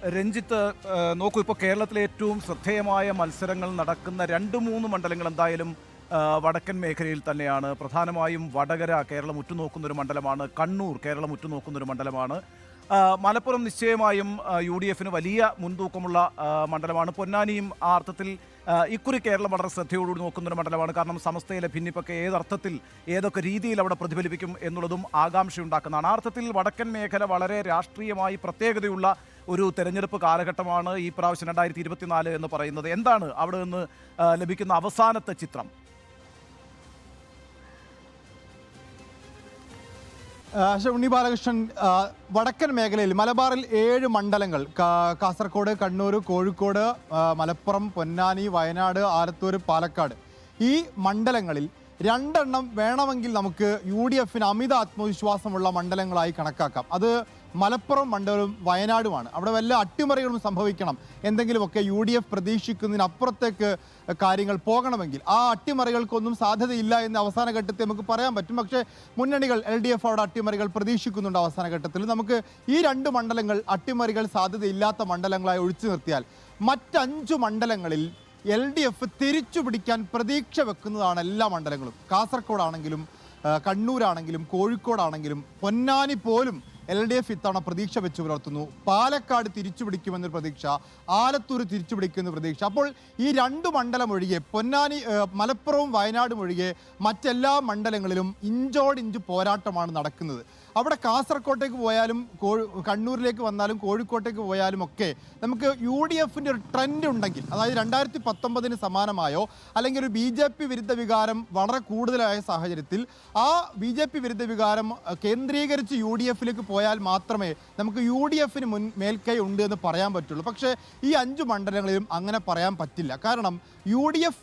രഞ്ജിത്ത്, നോക്കൂ, ഇപ്പോൾ കേരളത്തിലെ ഏറ്റവും ശ്രദ്ധേയമായ മത്സരങ്ങൾ നടക്കുന്ന 2-3 മണ്ഡലങ്ങൾ എന്തായാലും വടക്കൻ മേഖലയിൽ തന്നെയാണ്. പ്രധാനമായും വടകര കേരളം ഉറ്റുനോക്കുന്നൊരു മണ്ഡലമാണ്, കണ്ണൂർ കേരളം ഉറ്റുനോക്കുന്നൊരു മണ്ഡലമാണ്, മലപ്പുറം നിശ്ചയമായും UDF വലിയ മുൻതൂക്കമുള്ള മണ്ഡലമാണ്, പൊന്നാനിയും ആ അർത്ഥത്തിൽ ഇക്കുറി കേരളം വളരെ ശ്രദ്ധയോടുകൂടി നോക്കുന്നൊരു മണ്ഡലമാണ്. കാരണം സമസ്തയിലെ ഭിന്നിപ്പൊക്കെ ഏതർത്ഥത്തിൽ ഏതൊക്കെ രീതിയിൽ അവിടെ പ്രതിഫലിപ്പിക്കും എന്നുള്ളതും ആകാംക്ഷയുണ്ടാക്കുന്നതാണ്. ആ അർത്ഥത്തിൽ വടക്കൻ മേഖല വളരെ രാഷ്ട്രീയമായി പ്രത്യേകതയുള്ള ഒരു തെരഞ്ഞെടുപ്പ് കാലഘട്ടമാണ് ഈ പ്രാവശ്യം 2024 എന്ന് പറയുന്നത്. എന്താണ് അവിടെ നിന്ന് ലഭിക്കുന്ന അവസാനത്തെ ചിത്രം? ഉണ്ണി ബാലകൃഷ്ണൻ, വടക്കൻ മേഖലയിൽ മലബാറിൽ 7 മണ്ഡലങ്ങൾ, കാസർഗോഡ്, കണ്ണൂർ, കോഴിക്കോട്, മലപ്പുറം, പൊന്നാനി, വയനാട്, ആലത്തൂർ, പാലക്കാട്, ഈ മണ്ഡലങ്ങളിൽ 2 എണ്ണം വേണമെങ്കിൽ നമുക്ക് UDF അമിത ആത്മവിശ്വാസമുള്ള മണ്ഡലങ്ങളായി കണക്കാക്കാം. അത് മലപ്പുറം മണ്ഡലവും വയനാടുമാണ്. അവിടെ വല്ല അട്ടിമറികളും സംഭവിക്കണം, എന്തെങ്കിലുമൊക്കെ UDF പ്രതീക്ഷിക്കുന്നതിനപ്പുറത്തേക്ക് കാര്യങ്ങൾ പോകണമെങ്കിൽ ആ അട്ടിമറികൾക്കൊന്നും സാധ്യതയില്ല എന്ന് അവസാന ഘട്ടത്തിൽ നമുക്ക് പറയാൻ പറ്റും. പക്ഷേ മുന്നണികൾ LDF അവിടെ അട്ടിമറികൾ പ്രതീക്ഷിക്കുന്നുണ്ട്. അവസാന ഘട്ടത്തിൽ നമുക്ക് ഈ 2 മണ്ഡലങ്ങൾ അട്ടിമറികൾ സാധ്യതയില്ലാത്ത മണ്ഡലങ്ങളായി ഒഴിച്ചു നിർത്തിയാൽ മറ്റ് 5 മണ്ഡലങ്ങളിൽ LDF തിരിച്ചു പിടിക്കാൻ പ്രതീക്ഷ വെക്കുന്നതാണ് എല്ലാ മണ്ഡലങ്ങളും. കാസർഗോഡാണെങ്കിലും കണ്ണൂരാണെങ്കിലും കോഴിക്കോടാണെങ്കിലും പൊന്നാനി പോലും LDF ഇത്തവണ പ്രതീക്ഷ വെച്ച് പുലർത്തുന്നു. പാലക്കാട് തിരിച്ചു പിടിക്കുമെന്നൊരു പ്രതീക്ഷ, ആലത്തൂർ തിരിച്ചു പിടിക്കുമെന്ന പ്രതീക്ഷ. അപ്പോൾ ഈ 2 മണ്ഡലം ഒഴികെ, പൊന്നാനി, മലപ്പുറവും വയനാടും ഒഴികെ മറ്റെല്ലാ മണ്ഡലങ്ങളിലും ഇഞ്ചോടിഞ്ച് പോരാട്ടമാണ് നടക്കുന്നത്. അവിടെ കാസർഗോട്ടേക്ക് പോയാലും കണ്ണൂരിലേക്ക് വന്നാലും കോഴിക്കോട്ടേക്ക് പോയാലും ഒക്കെ നമുക്ക് UDF ഒരു ട്രെൻഡ് ഉണ്ടെങ്കിൽ, അതായത് 2019 സമാനമായോ അല്ലെങ്കിൽ ഒരു BJP വിരുദ്ധ വികാരം വളരെ കൂടുതലായ സാഹചര്യത്തിൽ ആ BJP വിരുദ്ധ വികാരം കേന്ദ്രീകരിച്ച് UDF പോയാൽ മാത്രമേ നമുക്ക് UDF മേൽക്കൈ ഉണ്ട് എന്ന് പറയാൻ പറ്റുള്ളൂ. പക്ഷേ ഈ 5 മണ്ഡലങ്ങളിലും അങ്ങനെ പറയാൻ പറ്റില്ല. കാരണം UDF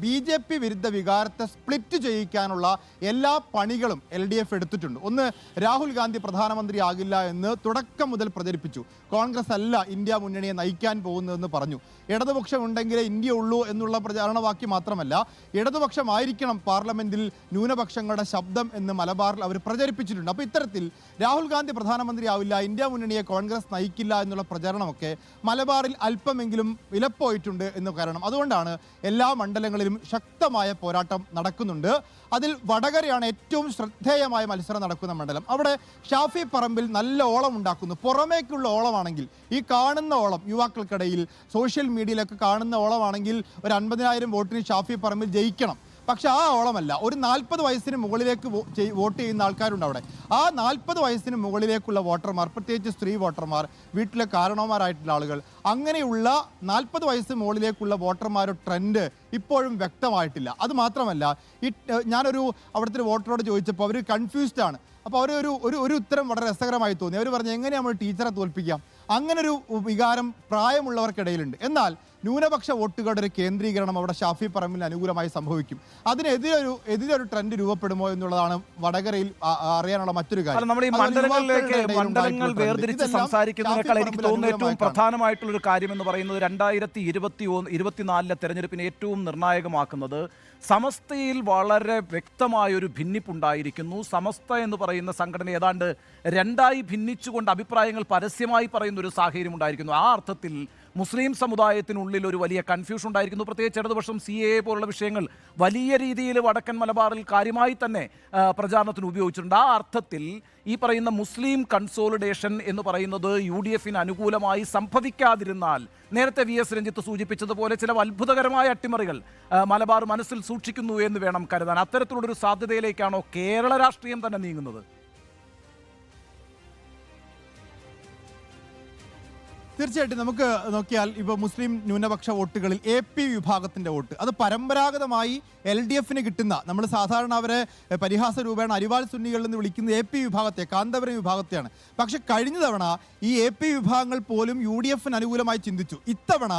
BJP വിരുദ്ധ വികാരത്തെ സ്പ്ലിറ്റ് ചെയ്യിക്കാനുള്ള എല്ലാ പണികളും LDF എടുത്തിട്ടുണ്ട്. ഒന്ന്, രാഹുൽ ഗാന്ധി പ്രധാനമന്ത്രിയാകില്ല എന്ന് തുടക്കം മുതൽ പ്രചരിപ്പിച്ചു. കോൺഗ്രസ് അല്ല ഇന്ത്യ മുന്നണിയെ നയിക്കാൻ പോകുന്നതെന്ന് പറഞ്ഞു. ഇടതുപക്ഷം ഉണ്ടെങ്കിലേ ഇന്ത്യ ഉള്ളൂ എന്നുള്ള പ്രചാരണവാക്യം മാത്രമല്ല, ഇടതുപക്ഷമായിരിക്കണം പാർലമെന്റിൽ ന്യൂനപക്ഷങ്ങളുടെ ശബ്ദം എന്ന് മലബാറിൽ അവർ പ്രചരിപ്പിച്ചിട്ടുണ്ട്. അപ്പോൾ ഇത്തരത്തിൽ രാഹുൽ ഗാന്ധി പ്രധാനമന്ത്രിയാവില്ല, ഇന്ത്യ മുന്നണിയെ കോൺഗ്രസ് നയിക്കില്ല എന്നുള്ള പ്രചാരണമൊക്കെ മലബാറിൽ അല്പമെങ്കിലും വിലപ്പോയിട്ടുണ്ട് എന്ന് കാരണം. അതുകൊണ്ടാണ് എല്ലാ മണ്ഡലങ്ങളിലും ശക്തമായ പോരാട്ടം നടക്കുന്നുണ്ട്. അതിൽ വടകരയാണ് ഏറ്റവും ശ്രദ്ധേയമായ മത്സരം നടക്കുന്ന മണ്ഡലം. അവിടെ ഷാഫി പറമ്പിൽ നല്ല ഓളം ഉണ്ടാക്കുന്നു. പുറമേക്കുള്ള ഓളമാണെങ്കിൽ, ഈ കാണുന്ന ഓളം, യുവാക്കൾക്കിടയിൽ സോഷ്യൽ മീഡിയയിലൊക്കെ കാണുന്ന ഓളമാണെങ്കിൽ ഒരു 50,000 വോട്ടിന് ഷാഫി പറമ്പിൽ ജയിക്കണം. പക്ഷെ ആ ഓളമല്ല. ഒരു 40 വയസ്സിന് മുകളിലേക്ക് വോട്ട് ചെയ്യുന്ന ആൾക്കാരുണ്ട് അവിടെ. ആ 40 വയസ്സിന് മുകളിലേക്കുള്ള വോട്ടർമാർ, പ്രത്യേകിച്ച് സ്ത്രീ വോട്ടർമാർ, വീട്ടിലെ കാരണവന്മാരായിട്ടുള്ള ആളുകൾ, അങ്ങനെയുള്ള 40 വയസ്സ് മുകളിലേക്കുള്ള വോട്ടർമാരുടെ ട്രെൻഡ് ഇപ്പോഴും വ്യക്തമായിട്ടില്ല. അത് മാത്രമല്ല, ഞാനൊരു അവിടുത്തെ ഒരു വോട്ടറോട് ചോദിച്ചപ്പോൾ അവർ കൺഫ്യൂസ്ഡ് ആണ്. അപ്പോൾ ഒരു ഉത്തരം വളരെ രസകരമായി തോന്നി. അവർ പറഞ്ഞു, എങ്ങനെ നമ്മൾ ടീച്ചറെ തോൽപ്പിക്കാം? അങ്ങനൊരു വികാരം പ്രായമുള്ളവർക്കിടയിലുണ്ട്. എന്നാൽ ന്യൂനപക്ഷ വോട്ടുകളുടെ ഒരു കേന്ദ്രീകരണം അവിടെ ഷാഫി പറമ്പിൽ അനുകൂലമായി സംഭവിക്കും. എതിരൊരു ട്രെൻഡ് രൂപപ്പെടുമോ എന്നുള്ളതാണ് വടകരയിൽ അറിയാനുള്ള മറ്റൊരു കാര്യം. നമ്മൾ ഈ മണ്ഡലങ്ങൾ വേർതിരിച്ച് സംസാരിക്കുന്നതിനേക്കാൾ എനിക്ക് തോന്നുന്ന ഏറ്റവും പ്രധാനമായിട്ടുള്ള ഒരു കാര്യം എന്ന് പറയുന്നത് 2024 തെരഞ്ഞെടുപ്പിന് ഏറ്റവും നിർണായകമാക്കുന്നത് സമസ്തയിൽ വളരെ വ്യക്തമായൊരു ഭിന്നിപ്പുണ്ടായിരിക്കുന്നു. സമസ്ത എന്ന് പറയുന്ന സംഘടന ഏതാണ്ട് 2ആയി ഭിന്നിച്ചുകൊണ്ട് അഭിപ്രായങ്ങൾ പരസ്യമായി പറയുന്ന ഒരു സാഹചര്യം ഉണ്ടായിരിക്കുന്നു. ആ അർത്ഥത്തിൽ മുസ്ലിം സമുദായത്തിനുള്ളിൽ ഒരു വലിയ കൺഫ്യൂഷൻ ഉണ്ടായിരിക്കുന്നു. പ്രത്യേകിച്ച് ഇടതുപക്ഷം CAA പോലുള്ള വിഷയങ്ങൾ വലിയ രീതിയിൽ വടക്കൻ മലബാറിൽ കാര്യമായി തന്നെ പ്രചാരണത്തിന് ഉപയോഗിച്ചിട്ടുണ്ട്. ആ അർത്ഥത്തിൽ ഈ പറയുന്ന മുസ്ലിം കൺസോളിഡേഷൻ എന്ന് പറയുന്നത് UDF അനുകൂലമായി സംഭവിക്കാതിരുന്നാൽ, നേരത്തെ VS രഞ്ജിത്ത് സൂചിപ്പിച്ചതുപോലെ ചില അത്ഭുതകരമായ അട്ടിമറികൾ മലബാർ മനസ്സിൽ സൂക്ഷിക്കുന്നു എന്ന് വേണം കരുതാൻ. അത്തരത്തിലുള്ളൊരു സാധ്യതയിലേക്കാണോ കേരള രാഷ്ട്രീയം തന്നെ നീങ്ങുന്നത്? തീർച്ചയായിട്ടും നമുക്ക് നോക്കിയാൽ ഇപ്പോൾ മുസ്ലിം ന്യൂനപക്ഷ വോട്ടുകളിൽ AP വിഭാഗത്തിൻ്റെ വോട്ട്, അത് പരമ്പരാഗതമായി LDF കിട്ടുന്ന, നമ്മൾ സാധാരണ അവരെ പരിഹാസ രൂപേണ അരിവാൾ സുന്നികളിൽ നിന്ന് വിളിക്കുന്ന AP വിഭാഗത്തെ, കാന്തപുരം വിഭാഗത്തെയാണ്. പക്ഷെ കഴിഞ്ഞ തവണ ഈ AP വിഭാഗങ്ങൾ പോലും UDF അനുകൂലമായി ചിന്തിച്ചു. ഇത്തവണ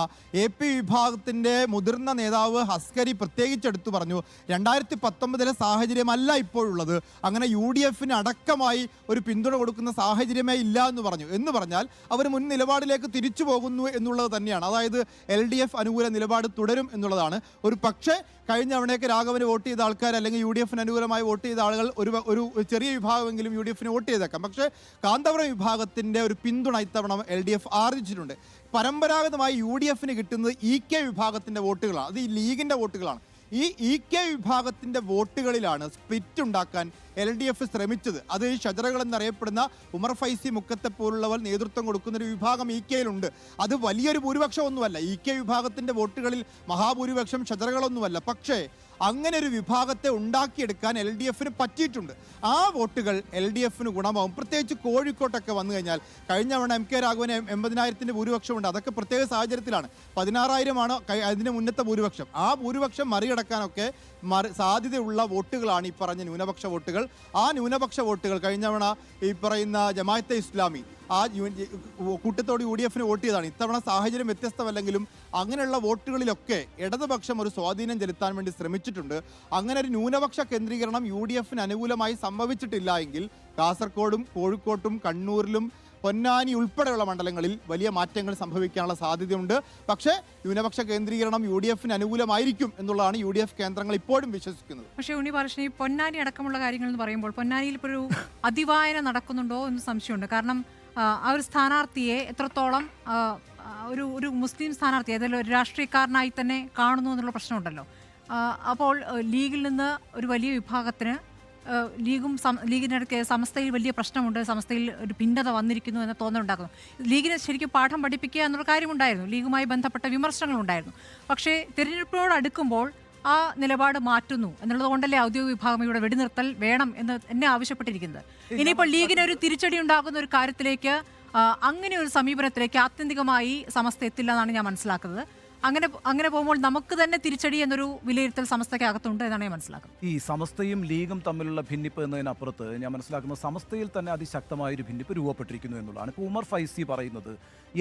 AP വിഭാഗത്തിൻ്റെ മുതിർന്ന നേതാവ് ഹസ്കരി പ്രത്യേകിച്ചെടുത്തു പറഞ്ഞു, 2019 സാഹചര്യമല്ല ഇപ്പോഴുള്ളത്, അങ്ങനെ UDF അടക്കമായി ഒരു പിന്തുണ കൊടുക്കുന്ന സാഹചര്യമേ ഇല്ല എന്ന് പറഞ്ഞു. എന്ന് പറഞ്ഞാൽ അവർ മുൻ നിലപാടിലേക്ക് നിലപാടിലേക്ക് തിരിച്ചു പോകുന്നു എന്നുള്ളത് തന്നെയാണ്. അതായത് LDF അനുകൂല നിലപാട് തുടരും എന്നുള്ളതാണ്. ഒരു പക്ഷേ കഴിഞ്ഞ തവണയൊക്കെ രാഘവന് വോട്ട് ചെയ്ത ആൾക്കാർ അല്ലെങ്കിൽ UDF അനുകൂലമായി വോട്ട് ചെയ്ത ആളുകൾ ഒരു ചെറിയ വിഭാഗമെങ്കിലും UDF വോട്ട് ചെയ്തേക്കാം. പക്ഷേ കാന്തപുരം വിഭാഗത്തിൻ്റെ ഒരു പിന്തുണ ഇത്തവണ LDF ആർജിച്ചിട്ടുണ്ട്. പരമ്പരാഗതമായി UDF കിട്ടുന്നത് EK വിഭാഗത്തിൻ്റെ വോട്ടുകളാണ്. അത് ഈ ലീഗിൻ്റെ വോട്ടുകളാണ്. ഈ EK വിഭാഗത്തിൻ്റെ വോട്ടുകളിലാണ് സ്പ്ലിറ്റ് ഉണ്ടാക്കാൻ LDF ശ്രമിച്ചത്. അത് ഈ ഷജറകൾ എന്നറിയപ്പെടുന്ന ഉമർ ഫൈസി മുക്കത്തെ പോലുള്ളവർ നേതൃത്വം കൊടുക്കുന്നൊരു വിഭാഗം EK-യിലുണ്ട്. അത് വലിയൊരു ഭൂരിപക്ഷമൊന്നുമല്ല. EK വിഭാഗത്തിൻ്റെ വോട്ടുകളിൽ മഹാഭൂരിപക്ഷം ഷജറകളൊന്നുമല്ല. പക്ഷേ അങ്ങനെ ഒരു വിഭാഗത്തെ ഉണ്ടാക്കിയെടുക്കാൻ LDF പറ്റിയിട്ടുണ്ട്. ആ വോട്ടുകൾ LDF ഗുണമാവും. പ്രത്യേകിച്ച് കോഴിക്കോട്ടൊക്കെ വന്നു കഴിഞ്ഞാൽ കഴിഞ്ഞ തവണ MK രാഘവന് 80,000 ഭൂരിപക്ഷമുണ്ട്. അതൊക്കെ പ്രത്യേക സാഹചര്യത്തിലാണ്. 16,000 അതിന് മുന്നത്തെ ഭൂരിപക്ഷം. ആ ഭൂരിപക്ഷം മറികടക്കാനൊക്കെ സാധ്യതയുള്ള വോട്ടുകളാണ് ഈ പറഞ്ഞ ന്യൂനപക്ഷ വോട്ടുകൾ. ആ ന്യൂനപക്ഷ വോട്ടുകൾ കഴിഞ്ഞ തവണ ഈ പറയുന്ന ജമാഅത്തെ ഇസ്ലാമി ആ കൂട്ടത്തോട് UDF വോട്ട് ചെയ്തതാണ്. ഇത്തവണ സാഹചര്യം വ്യത്യസ്തമല്ലെങ്കിലും അങ്ങനെയുള്ള വോട്ടുകളിലൊക്കെ ഇടതുപക്ഷം ഒരു സ്വാധീനം ചെലുത്താൻ വേണ്ടി ശ്രമിച്ചിട്ടുണ്ട്. അങ്ങനെ ഒരു ന്യൂനപക്ഷ കേന്ദ്രീകരണം UDF അനുകൂലമായി സംഭവിച്ചിട്ടില്ല എങ്കിൽ കാസർഗോഡും കോഴിക്കോട്ടും കണ്ണൂരിലും പൊന്നാനി ഉൾപ്പെടെയുള്ള മണ്ഡലങ്ങളിൽ വലിയ മാറ്റങ്ങൾ സംഭവിക്കാനുള്ള സാധ്യതയുണ്ട്. പക്ഷേ ന്യൂനപക്ഷ കേന്ദ്രീകരണം UDF അനുകൂലമായിരിക്കും എന്നുള്ളതാണ് UDF കേന്ദ്രങ്ങൾ ഇപ്പോഴും വിശ്വസിക്കുന്നത്. പക്ഷേ ഉണ്ണിബാലകൃഷ്ണൻ, ഈ പൊന്നാനി അടക്കമുള്ള കാര്യങ്ങൾ എന്ന് പറയുമ്പോൾ പൊന്നാനിയിൽ ഇപ്പോൾ ഒരു അതിവായന നടക്കുന്നുണ്ടോ എന്ന് സംശയമുണ്ട്. കാരണം ആ ഒരു സ്ഥാനാർത്ഥിയെ എത്രത്തോളം ഒരു മുസ്ലിം സ്ഥാനാർത്ഥി ഏതെങ്കിലും ഒരു രാഷ്ട്രീയക്കാരനായി തന്നെ കാണുന്നു എന്നുള്ള പ്രശ്നമുണ്ടല്ലോ. അപ്പോൾ ലീഗിൽ നിന്ന് ഒരു വലിയ വിഭാഗത്തിന് ലീഗിനിടയ്ക്ക് സമസ്തയിൽ വലിയ പ്രശ്നമുണ്ട്, സമസ്തയിൽ ഒരു ഭിന്നത വന്നിരിക്കുന്നു എന്ന തോന്നലുണ്ടാക്കുന്നു. ലീഗിനെ ശരിക്കും പാഠം പഠിപ്പിക്കുക എന്നുള്ള കാര്യമുണ്ടായിരുന്നു, ലീഗുമായി ബന്ധപ്പെട്ട വിമർശനങ്ങളുണ്ടായിരുന്നു. പക്ഷേ തിരഞ്ഞെടുപ്പിനോട് അടുക്കുമ്പോൾ ആ നിലപാട് മാറ്റുന്നു എന്നുള്ളത് കൊണ്ടല്ലേ ഔദ്യോഗിക വിഭാഗം ഇവിടെ വെടിനിർത്തൽ വേണം എന്ന് എന്നെ ആവശ്യപ്പെട്ടിരിക്കുന്നത്. ഇനിയിപ്പോൾ ലീഗിന് ഒരു തിരിച്ചടി ഉണ്ടാകുന്ന ഒരു കാര്യത്തിലേക്ക്, അങ്ങനെ ഒരു സമീപനത്തിലേക്ക് ആത്യന്തികമായി സമസ്ത എത്തില്ല എന്നാണ് ഞാൻ മനസ്സിലാക്കുന്നത്. അങ്ങനെ പോകുമ്പോൾ നമുക്ക് തന്നെ തിരിച്ചടി എന്നൊരു വിലയിരുത്തൽ സമസ്തയ്ക്കകത്തുണ്ട് എന്നാണ് ഞാൻ മനസ്സിലാക്കുന്നത്. ഈ സമസ്തയും ലീഗും തമ്മിലുള്ള ഭിന്നിപ്പ് എന്നതിനപ്പുറത്ത് ഞാൻ മനസ്സിലാക്കുന്നത് സമസ്തയിൽ തന്നെ അതിശക്തമായൊരു ഭിന്നിപ്പ് രൂപപ്പെട്ടിരിക്കുന്നു എന്നുള്ളതാണ്. ഇപ്പോൾ ഉമർ ഫൈസി പറയുന്നത്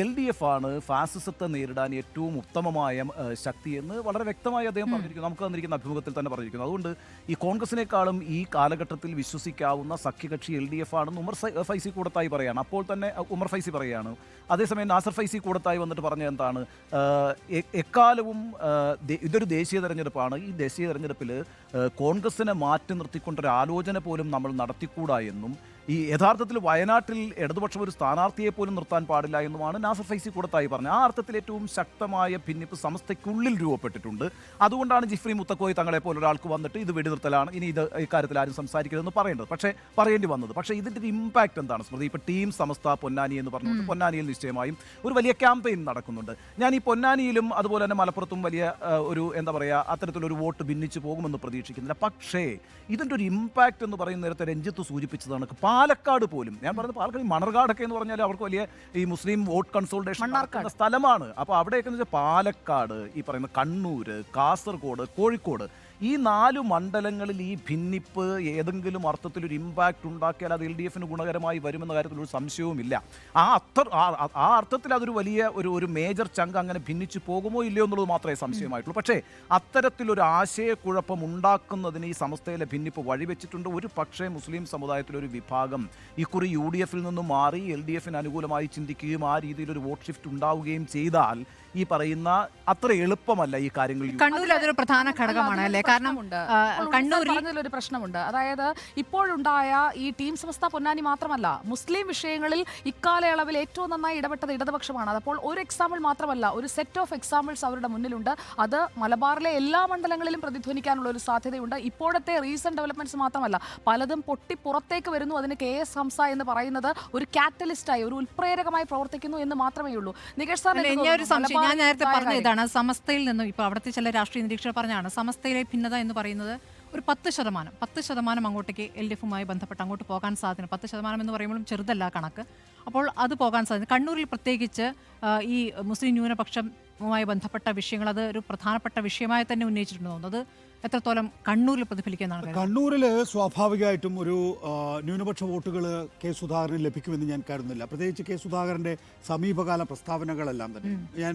LDF ആണ് ഫാസിസത്തെ നേരിടാൻ ഏറ്റവും ഉത്തമമായ ശക്തി എന്ന് വളരെ വ്യക്തമായി അദ്ദേഹം പറഞ്ഞിരിക്കുന്നു. നമുക്ക് തന്നിരിക്കുന്ന അഭിമുഖത്തിൽ തന്നെ പറഞ്ഞിരിക്കുന്നു. അതുകൊണ്ട് ഈ കോൺഗ്രസിനേക്കാളും ഈ കാലഘട്ടത്തിൽ വിശ്വസിക്കാവുന്ന സഖ്യകക്ഷി LDF ആണെന്ന് ഉമർ ഫൈസി കൂടത്തായി പറയുകയാണ്. അപ്പോൾ തന്നെ ഉമർ ഫൈസി പറയുകയാണ്. അതേസമയം നാസർ ഫൈസി കൂടത്തായി വന്നിട്ട് പറഞ്ഞ എന്താണ്, എക്കാലവും ഇതൊരു ദേശീയ തെരഞ്ഞെടുപ്പാണ്. ഈ ദേശീയ തെരഞ്ഞെടുപ്പിൽ കോൺഗ്രസിനെ മാറ്റി നിർത്തിക്കൊണ്ടൊരു ആലോചന പോലും നമ്മൾ നടത്തിക്കൂടാ എന്നും ഈ യഥാർത്ഥത്തിൽ വയനാട്ടിൽ ഇടതുപക്ഷം ഒരു സ്ഥാനാർത്ഥിയെ പോലും നിർത്താൻ പാടില്ല എന്നുമാണ് നാസർ ഫൈസി കൂടത്തായി പറഞ്ഞത്. ആ അർത്ഥത്തിൽ ഏറ്റവും ശക്തമായ ഭിന്നിപ്പ് സമസ്തയ്ക്കുള്ളിൽ രൂപപ്പെട്ടിട്ടുണ്ട്. അതുകൊണ്ടാണ് ജിഫ്രി മുത്തക്കോയ് തങ്ങളെ പോലെ ഒരാൾക്ക് വന്നിട്ട് ഇത് വെടിനിർത്തലാണ്, ഇനി ഇത് ഇക്കാര്യത്തിൽ ആരും സംസാരിക്കരുതെന്ന് പറയേണ്ടത്, പക്ഷേ പറയേണ്ടി വന്നത്. പക്ഷേ ഇതിൻ്റെ ഒരു ഇമ്പാക്റ്റ് എന്താണ് സ്മൃതി? ഇപ്പോൾ ടീം സമസ്ത പൊന്നാനി എന്ന് പറഞ്ഞുകൊണ്ട് പൊന്നാനിയിൽ നിശ്ചയമായും ഒരു വലിയ ക്യാമ്പയിൻ നടക്കുന്നുണ്ട്. ഞാൻ ഈ പൊന്നാനിയിലും അതുപോലെ തന്നെ മലപ്പുറത്തും വലിയ ഒരു എന്താ പറയുക അത്തരത്തിലൊരു വോട്ട് ഭിന്നിച്ച് പോകുമെന്ന് പ്രതീക്ഷിക്കുന്നില്ല. പക്ഷേ ഇതിൻ്റെ ഒരു ഇമ്പാക്റ്റ് എന്ന് പറയുന്ന നേരത്തെ രഞ്ജിത്ത് സൂചിപ്പിച്ചതാണ്. പാലക്കാട് പോലും, ഞാൻ പറയുന്നത് പാലക്കാട് മണർകാടൊക്കെ എന്ന് പറഞ്ഞാൽ അവർക്ക് വലിയ ഈ മുസ്ലിം വോട്ട് കൺസോൾട്ടേഷൻ നടക്കുന്ന സ്ഥലമാണ്. അപ്പോൾ അവിടെയൊക്കെ എന്ന് വെച്ചാൽ പാലക്കാട്, ഈ പറയുന്ന കണ്ണൂർ, കാസർഗോഡ്, കോഴിക്കോട്, ഈ 4 മണ്ഡലങ്ങളിൽ ഈ ഭിന്നിപ്പ് ഏതെങ്കിലും അർത്ഥത്തിലൊരു ഇമ്പാക്റ്റ് ഉണ്ടാക്കിയാൽ അത് LDF ഗുണകരമായി വരുമെന്ന കാര്യത്തിൽ ഒരു സംശയവുമില്ല. ആ അർത്ഥത്തിൽ അതൊരു വലിയ ഒരു മേജർ ചങ്ക് അങ്ങനെ ഭിന്നിച്ചു പോകുമോ ഇല്ലയോ എന്നുള്ളത് മാത്രമേ സംശയമായിട്ടുള്ളൂ. പക്ഷേ അത്തരത്തിലൊരു ആശയക്കുഴപ്പം ഉണ്ടാക്കുന്നതിന് ഈ സമസ്തയിലെ ഭിന്നിപ്പ് വഴിവെച്ചിട്ടുണ്ട്. ഒരു പക്ഷേ മുസ്ലിം സമുദായത്തിലൊരു വിഭാഗം ഇക്കുറി UDF നിന്നും മാറി LDF അനുകൂലമായി ചിന്തിക്കുകയും ആ രീതിയിലൊരു വോട്ട് ഷിഫ്റ്റ് ഉണ്ടാവുകയും ചെയ്താൽ ഈ പറയുന്ന അത്ര എളുപ്പമല്ല ഈ കാര്യങ്ങൾ. കണ്ണൂരിൽ അതൊരു പ്രധാന ഘടകമാണ് അല്ലേ? കാരണം കണ്ണൂരിൽ ഒരു പ്രശ്നമുണ്ട്. അതായത് ഇപ്പോഴുണ്ടായ ഈ ടീം സമസ്ത പൊന്നാനി മാത്രമല്ല, മുസ്ലിം വിഷയങ്ങളിൽ ഇക്കാലയളവിൽ ഏറ്റവും നന്നായി ഇടപെട്ടത് ഇടതുപക്ഷമാണ്. അപ്പോൾ ഒരു എക്സാമ്പിൾ മാത്രമല്ല, ഒരു സെറ്റ് ഓഫ് എക്സാമ്പിൾസ് അവരുടെ മുന്നിലുണ്ട്. അത് മലബാറിലെ എല്ലാ മണ്ഡലങ്ങളിലും പ്രതിധ്വനിക്കാനുള്ള ഒരു സാധ്യതയുണ്ട്. ഇപ്പോഴത്തെ റീസെന്റ് ഡെവലപ്മെന്റ്സ് മാത്രമല്ല, പലതും പൊട്ടി പുറത്തേക്ക് വരുന്നു. അതിന് KS ഹംസ എന്ന് പറയുന്നത് ഒരു കാറ്റലിസ്റ്റായി, ഒരു ഉൽപ്രേരകമായി പ്രവർത്തിക്കുന്നു എന്ന് മാത്രമേ ഉള്ളൂ. നികേഷ് സാർ, ഞാൻ നേരത്തെ പറഞ്ഞ ഇതാണ്, സമസ്തയിൽ നിന്നും ഇപ്പോൾ അവിടുത്തെ ചില രാഷ്ട്രീയ നിരീക്ഷകർ പറഞ്ഞാണ് സമസ്തയിലെ ഭിന്നത എന്ന് പറയുന്നത് ഒരു 10% അങ്ങോട്ടേക്ക് LDFുമായി ബന്ധപ്പെട്ട് അങ്ങോട്ട് പോകാൻ സാധ്യത. 10% എന്ന് പറയുമ്പോഴും ചെറുതല്ല കണക്ക്. അപ്പോൾ അത് പോകാൻ സാധ്യത. കണ്ണൂരിൽ പ്രത്യേകിച്ച് ഈ മുസ്ലിം ന്യൂനപക്ഷവുമായി ബന്ധപ്പെട്ട വിഷയങ്ങൾ അത് ഒരു പ്രധാനപ്പെട്ട വിഷയമായി തന്നെ ഉന്നയിച്ചിട്ടുണ്ട് തോന്നുന്നത്. എത്രത്തോളം കണ്ണൂരിൽ പ്രതിഫലിക്കുന്നതാണ്? കണ്ണൂരിൽ സ്വാഭാവികമായിട്ടും ഒരു ന്യൂനപക്ഷ വോട്ടുകൾ കെ സുധാകരന് ലഭിക്കുമെന്ന് ഞാൻ കരുതുന്നില്ല. പ്രത്യേകിച്ച് കെ സുധാകരൻ്റെ സമീപകാല പ്രസ്താവനകളെല്ലാം തന്നെ. ഞാൻ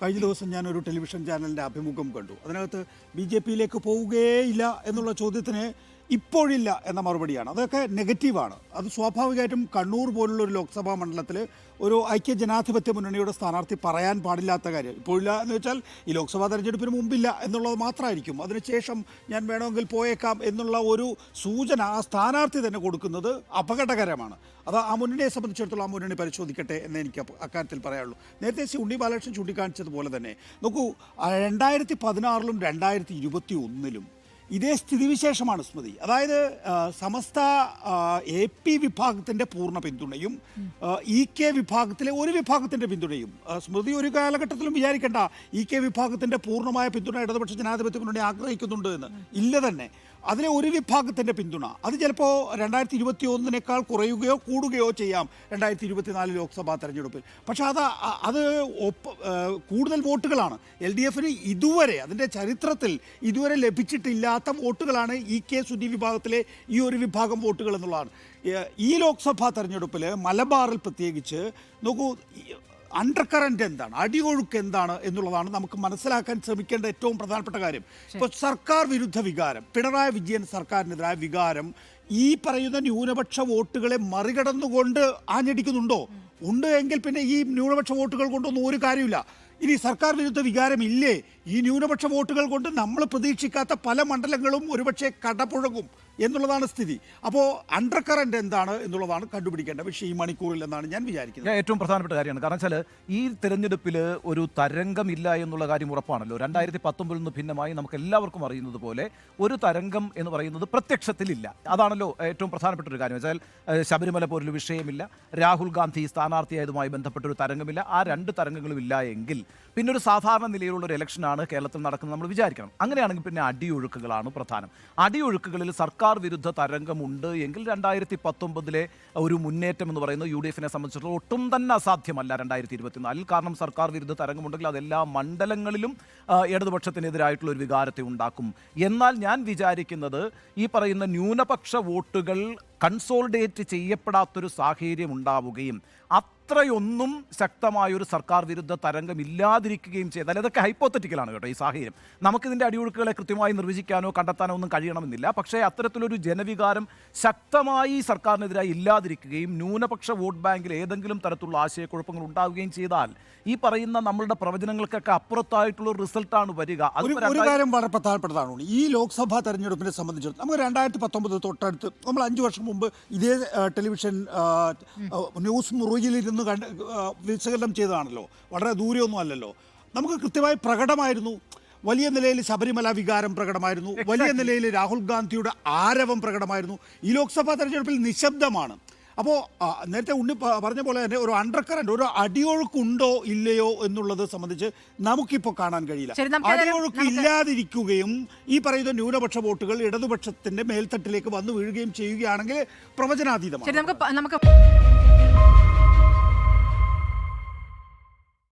കഴിഞ്ഞ ദിവസം ഞാനൊരു ടെലിവിഷൻ ചാനലിൻ്റെ അഭിമുഖം കണ്ടു. അതിനകത്ത് BJPയിലേക്ക് പോവുകയില്ല എന്നുള്ള ചോദ്യത്തിന് ഇപ്പോഴില്ല എന്ന മറുപടിയാണ്. അതൊക്കെ നെഗറ്റീവാണ്. അത് സ്വാഭാവികമായിട്ടും കണ്ണൂർ പോലുള്ള ഒരു ലോക്സഭാ മണ്ഡലത്തിൽ ഒരു ഐക്യ ജനാധിപത്യ മുന്നണിയുടെ സ്ഥാനാർത്ഥി പറയാൻ പാടില്ലാത്ത കാര്യം. ഇപ്പോഴില്ല എന്ന് വെച്ചാൽ ഈ ലോക്സഭാ തെരഞ്ഞെടുപ്പിന് മുമ്പില്ല എന്നുള്ളത് മാത്രമായിരിക്കും. അതിനുശേഷം ഞാൻ വേണമെങ്കിൽ പോയേക്കാം എന്നുള്ള ഒരു സൂചന ആ സ്ഥാനാർത്ഥി തന്നെ കൊടുക്കുന്നത് അപകടകരമാണ്. അത് ആ മുന്നണിയെ സംബന്ധിച്ചിടത്തോളം ആ മുന്നണി പരിശോധിക്കട്ടെ എന്ന് എനിക്ക് അക്കാര്യത്തിൽ പറയാനുള്ളൂ. നേരത്തെ ഉണ്ണി ബാലകൃഷ്ണൻ ചൂണ്ടിക്കാണിച്ചതുപോലെ തന്നെ നോക്കൂ, 2016 2021 ഇതേ സ്ഥിതിവിശേഷമാണ് സ്മൃതി. അതായത് സമസ്ത AP വിഭാഗത്തിൻ്റെ പൂർണ്ണ പിന്തുണയും EK വിഭാഗത്തിലെ ഒരു വിഭാഗത്തിൻ്റെ പിന്തുണയും. സ്മൃതി ഒരു കാലഘട്ടത്തിലും വിചാരിക്കേണ്ട EK വിഭാഗത്തിൻ്റെ പൂർണ്ണമായ പിന്തുണ ഇടതുപക്ഷ ജനാധിപത്യ മുന്നണി ആഗ്രഹിക്കുന്നുണ്ട് എന്ന്. ഇല്ല തന്നെ. അതിലെ ഒരു വിഭാഗത്തിൻ്റെ പിന്തുണ അത് ചിലപ്പോൾ 2021 കുറയുകയോ കൂടുകയോ ചെയ്യാം 2024 ലോക്സഭാ തെരഞ്ഞെടുപ്പിൽ. പക്ഷെ അത് കൂടുതൽ വോട്ടുകളാണ് LDFന് ഇതുവരെ അതിൻ്റെ ചരിത്രത്തിൽ ഇതുവരെ ലഭിച്ചിട്ടില്ലാത്ത വോട്ടുകളാണ് EK സുന്നി വിഭാഗത്തിലെ ഈ ഒരു വിഭാഗം വോട്ടുകൾ എന്നുള്ളതാണ്. ഈ ലോക്സഭാ തെരഞ്ഞെടുപ്പിൽ മലബാറിൽ പ്രത്യേകിച്ച് നോക്കൂ, അണ്ടർ കറന്റ് എന്താണ്, അടിയൊഴുക്ക് എന്താണ് എന്നുള്ളതാണ് നമുക്ക് മനസ്സിലാക്കാൻ ശ്രമിക്കേണ്ട ഏറ്റവും പ്രധാനപ്പെട്ട കാര്യം. ഇപ്പോൾ സർക്കാർ വിരുദ്ധ വികാരം, പിണറായി വിജയൻ സർക്കാരിനെതിരായ വികാരം ഈ പറയുന്ന ന്യൂനപക്ഷ വോട്ടുകളെ മറികടന്നുകൊണ്ട് ആഞ്ഞടിക്കുന്നുണ്ടോ? ഉണ്ട് എങ്കിൽ പിന്നെ ഈ ന്യൂനപക്ഷ വോട്ടുകൾ കൊണ്ടൊന്നും ഒരു കാര്യമില്ല. ഇനി സർക്കാർ വിരുദ്ധ വികാരമില്ലേ, ഈ ന്യൂനപക്ഷ വോട്ടുകൾ കൊണ്ട് നമ്മൾ പ്രതീക്ഷിക്കാത്ത പല മണ്ഡലങ്ങളും ഒരുപക്ഷെ കടപുഴകും എന്നുള്ളതാണ് സ്ഥിതി. അപ്പോൾ അണ്ടർ കറന്റ് എന്താണ് എന്നുള്ളതാണ് കണ്ടുപിടിക്കേണ്ട വിഷയം ഈ മണിക്കൂറിൽ എന്നാണ് ഞാൻ വിചാരിക്കുന്നത്. ഏറ്റവും പ്രധാനപ്പെട്ട കാര്യമാണ്. കാരണം വെച്ചാൽ ഈ തെരഞ്ഞെടുപ്പിൽ ഒരു തരംഗമില്ല എന്നുള്ള കാര്യം ഉറപ്പാണല്ലോ. 2019 നിന്ന് ഭിന്നമായി നമുക്ക് എല്ലാവർക്കും അറിയുന്നത് പോലെ ഒരു തരംഗം എന്ന് പറയുന്നത് പ്രത്യക്ഷത്തിലില്ല. അതാണല്ലോ ഏറ്റവും പ്രധാനപ്പെട്ട ഒരു കാര്യം. വെച്ചാൽ ശബരിമല പോലൊരു വിഷയമില്ല, രാഹുൽ ഗാന്ധി സ്ഥാനാർത്ഥിയായതുമായി ബന്ധപ്പെട്ടൊരു തരംഗമില്ല. ആ രണ്ട് തരംഗങ്ങളും ഇല്ല എങ്കിൽ പിന്നെ ഒരു സാധാരണ നിലയിലുള്ള ഒരു ഇലക്ഷനാണ് കേരളത്തിൽ നടക്കുന്നത് നമ്മൾ വിചാരിക്കണം. അങ്ങനെയാണെങ്കിൽ പിന്നെ അടിയൊഴുക്കുകളാണ് പ്രധാനം. അടിയൊഴുക്കുകളിൽ സർക്കാർ വിരുദ്ധ തരംഗമുണ്ട് എങ്കിൽ 2019 ഒരു മുന്നേറ്റം എന്ന് പറയുന്നത് UDFനെ സംബന്ധിച്ചിടത്തോളം ഒട്ടും തന്നെ അസാധ്യമല്ല 2024. കാരണം സർക്കാർ വിരുദ്ധ തരംഗമുണ്ടെങ്കിൽ അതെല്ലാ മണ്ഡലങ്ങളിലും ഇടതുപക്ഷത്തിനെതിരായിട്ടുള്ള ഒരു വികാരത്തെ ഉണ്ടാക്കും. എന്നാൽ ഞാൻ വിചാരിക്കുന്നത് ഈ പറയുന്ന ന്യൂനപക്ഷ വോട്ടുകൾ കൺസോൾഡേറ്റ് ചെയ്യപ്പെടാത്തൊരു സാഹചര്യം ഉണ്ടാവുകയും അത്രയൊന്നും ശക്തമായൊരു സർക്കാർ വിരുദ്ധ തരംഗം ഇല്ലാതിരിക്കുകയും ചെയ്താൽ, അതൊക്കെ ഹൈപ്പോത്തറ്റിക്കലാണ് കേട്ടോ ഈ സാഹചര്യം. നമുക്കിതിൻ്റെ അടിയൊഴുക്കുകളെ കൃത്യമായി നിർവചിക്കാനോ കണ്ടെത്താനോ ഒന്നും കഴിയണമെന്നില്ല. പക്ഷേ അത്തരത്തിലൊരു ജനവികാരം ശക്തമായി സർക്കാരിനെതിരായി ഇല്ലാതിരിക്കുകയും ന്യൂനപക്ഷ വോട്ട് ബാങ്കിൽ ഏതെങ്കിലും തരത്തിലുള്ള ആശയക്കുഴപ്പങ്ങൾ ഉണ്ടാവുകയും ചെയ്താൽ ഈ പറയുന്ന നമ്മളുടെ പ്രവചനങ്ങൾക്കൊക്കെ അപ്പുറത്തായിട്ടുള്ള റിസൾട്ടാണ് വരിക. ഒരു കാര്യം വളരെ പ്രധാനപ്പെട്ടതാണ്. ഈ ലോക്സഭാ തെരഞ്ഞെടുപ്പിനെ സംബന്ധിച്ചിടത്തോളം നമുക്ക് 2019 തൊട്ടടുത്ത് നമ്മൾ 5 വർഷം മുമ്പ് ഇതേ ടെലിവിഷൻ ന്യൂസ് മുറിയിലിരുന്ന് വിശകലനം ചെയ്തതാണല്ലോ, വളരെ ദൂരെയൊന്നും അല്ലല്ലോ. നമുക്ക് കൃത്യമായി പ്രകടമായിരുന്നു. വലിയ നിലയിൽ ശബരിമല വികാരം പ്രകടമായിരുന്നു, വലിയ നിലയിൽ രാഹുൽ ഗാന്ധിയുടെ ആരവം പ്രകടമായിരുന്നു. ഈ ലോക്സഭാ തെരഞ്ഞെടുപ്പിൽ നിശബ്ദമാണ്. അപ്പോൾ നേരത്തെ ഉണ്ണി പറഞ്ഞ പോലെ തന്നെ ഒരു അണ്ടർ കറന്റ്, ഒരു അടിയൊഴുക്കുണ്ടോ ഇല്ലയോ എന്നുള്ളത് സംബന്ധിച്ച് നമുക്കിപ്പോൾ കാണാൻ കഴിയില്ല. അടിയൊഴുക്ക് ഇല്ലാതിരിക്കുകയും ഈ പറയുന്ന ന്യൂനപക്ഷ വോട്ടുകൾ ഇടതുപക്ഷത്തിന്റെ മേൽത്തട്ടിലേക്ക് വന്നു വീഴുകയും ചെയ്യുകയാണെങ്കിൽ പ്രവചനാതീതമാണ്.